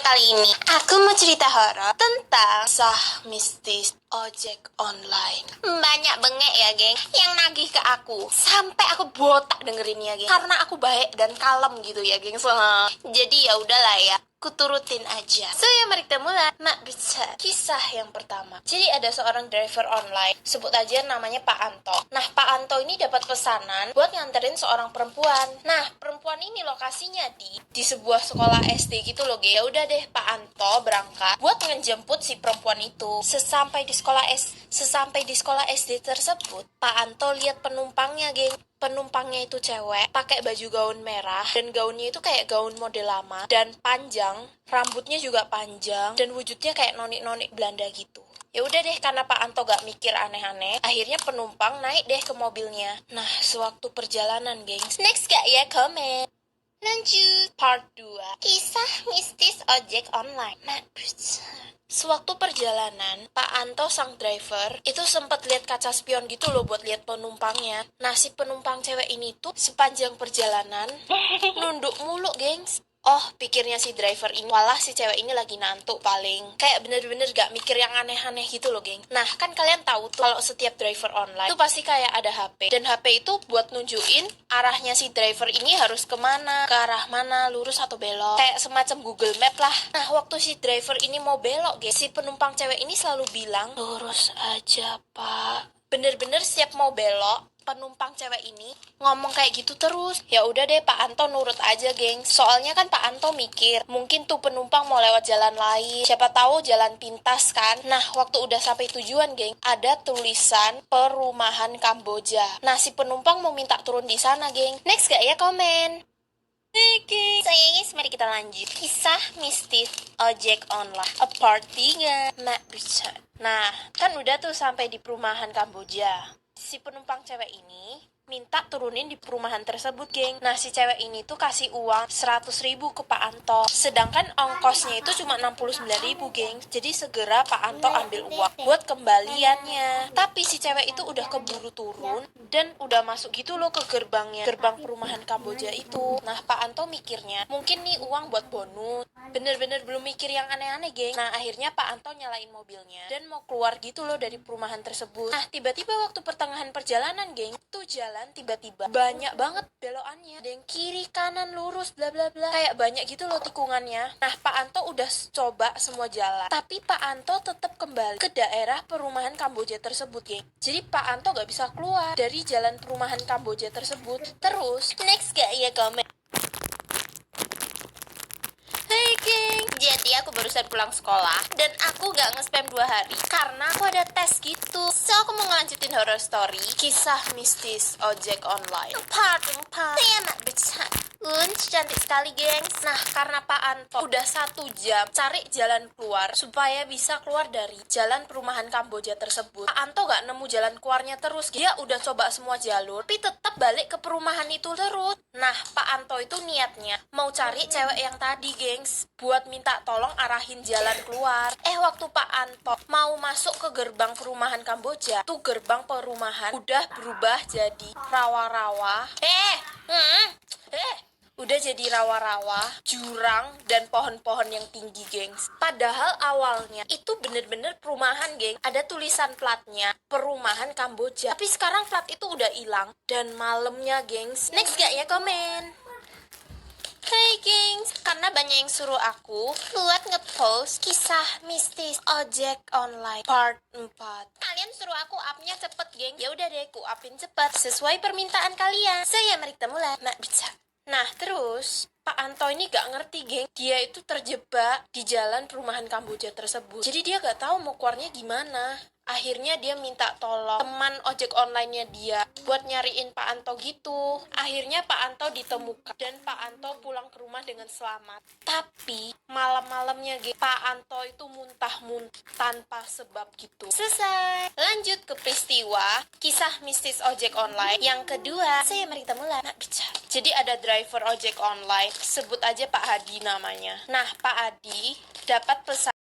kali ini aku mau cerita horor tentang kisah mistis ojek online. Banyak bengek ya, geng, yang nagih ke aku sampai aku botak dengerinnya, geng. Karena aku baik dan kalem gitu ya, geng. Jadi ya udahlah ya, kuturutin aja. So ya, mari kita mulai. Nak bisa. Kisah yang pertama. Jadi ada seorang driver online, sebut aja namanya Pak Anto. Nah, Pak Anto ini dapat pesanan buat nganterin seorang perempuan. Nah, perempuan ini lokasinya di sebuah sekolah SD gitu loh, geng. Ya udah deh, Pak Anto berangkat buat ngejemput si perempuan itu. Sesampai di sekolah SD tersebut, Pak Anto lihat penumpangnya, geng. Penumpangnya itu cewek, pakai baju gaun merah, dan gaunnya itu kayak gaun model lama dan panjang, rambutnya juga panjang, dan wujudnya kayak nonik-nonik Belanda gitu. Ya udah deh, karena Pak Anto gak mikir aneh-aneh, akhirnya penumpang naik deh ke mobilnya. Nah, sewaktu perjalanan, gengs. Next gak ya komen? Lanjut, part 2. Kisah mistis ojek online. Nah, sewaktu perjalanan, Pak Anto sang driver itu sempat lihat kaca spion gitu loh buat lihat penumpangnya. Nah, si penumpang cewek ini tuh sepanjang perjalanan nunduk mulu, gengs. Oh, pikirnya si driver ini, walah si cewek ini lagi nantuk paling. Kayak bener-bener gak mikir yang aneh-aneh gitu loh, geng. Nah, kan kalian tahu tuh kalau setiap driver online itu pasti kayak ada HP. Dan HP itu buat nunjukin arahnya si driver ini harus kemana, ke arah mana, lurus atau belok. Kayak semacam Google Map lah. Nah, waktu si driver ini mau belok, geng, si penumpang cewek ini selalu bilang, lurus aja, Pak. Bener-bener siap mau belok, penumpang cewek ini ngomong kayak gitu terus. Ya udah deh, Pak Anto nurut aja, geng. Soalnya kan Pak Anto mikir mungkin tuh penumpang mau lewat jalan lain, siapa tahu jalan pintas kan. Nah, waktu udah sampai tujuan, geng, ada tulisan perumahan Kamboja. Nah, si penumpang mau minta turun di sana, geng. Next gak ya komen? Oke, guys, mari kita lanjut. Kisah mistis ojek online, part 3. Nah, kan udah tuh sampai di perumahan Kamboja. Si penumpang cewek ini minta turunin di perumahan tersebut, geng. Nah, si cewek ini tuh kasih uang 100.000 ke Pak Anto. Sedangkan ongkosnya itu cuma 69.000, geng. Jadi segera Pak Anto ambil uang buat kembaliannya. Tapi si cewek itu udah keburu turun dan udah masuk gitu loh ke gerbangnya, gerbang perumahan Kamboja itu. Nah, Pak Anto mikirnya mungkin nih uang buat bonus. Bener-bener belum mikir yang aneh-aneh, geng. Nah, akhirnya Pak Anto nyalain mobilnya dan mau keluar gitu loh dari perumahan tersebut. Nah, tiba-tiba waktu pertengahan perjalanan, geng, tuh jalan tiba-tiba banyak banget belokannya. Ada yang kiri, kanan, lurus, bla bla bla. Kayak banyak gitu loh tikungannya. Nah, Pak Anto udah coba semua jalan, tapi Pak Anto tetap kembali ke daerah perumahan Kamboja tersebut, geng. Jadi Pak Anto gak bisa keluar dari jalan perumahan Kamboja tersebut. Terus, next gak ya komen? Hey, geng, jadi aku barusan pulang sekolah dan aku gak nge-spam 2 hari karena aku ada tes gitu. So, aku mau ngelanjutin horror story kisah mistis ojek online part 4. Saya mak bisa. Cantik sekali, gengs. Nah, karena Pak Anto udah 1 jam cari jalan keluar supaya bisa keluar dari jalan perumahan Kamboja tersebut. Pak Anto gak nemu jalan keluarnya terus. Dia udah coba semua jalur, tapi tetap balik ke perumahan itu terus. Nah, Pak Anto itu niatnya mau cari cewek yang tadi, gengs, buat minta tolong arahin jalan keluar. Waktu Pak Anto mau masuk ke gerbang perumahan Kamboja, tuh gerbang perumahan udah berubah jadi rawa-rawa. Udah jadi rawa-rawa, jurang, dan pohon-pohon yang tinggi, gengs. Padahal awalnya itu bener-bener perumahan, geng. Ada tulisan platnya, perumahan Kamboja. Tapi sekarang plat itu udah hilang. Dan malamnya, gengs. Next gak ya komen? Hai, gengs, karena banyak yang suruh aku buat ngepost kisah mistis ojek online part 4. Kalian suruh aku upnya cepet, geng. Ya udah deh, aku upin cepet sesuai permintaan kalian. Saya mari kita mulai. Nah, bisa. Nah, terus Pak Anto ini gak ngerti, geng. Dia itu terjebak di jalan perumahan Kamboja tersebut. Jadi dia gak tahu mau keluarnya gimana. Akhirnya dia minta tolong teman ojek online-nya dia buat nyariin Pak Anto gitu. Akhirnya Pak Anto ditemukan dan Pak Anto pulang ke rumah dengan selamat. Tapi malam-malamnya, Pak Anto itu muntah-muntah tanpa sebab gitu. Selesai. Lanjut ke peristiwa kisah mistis ojek online yang kedua. Saya mari kita mulai. Nah, bicara. Jadi ada driver ojek online, sebut aja Pak Hadi namanya. Nah, Pak Hadi dapat pesan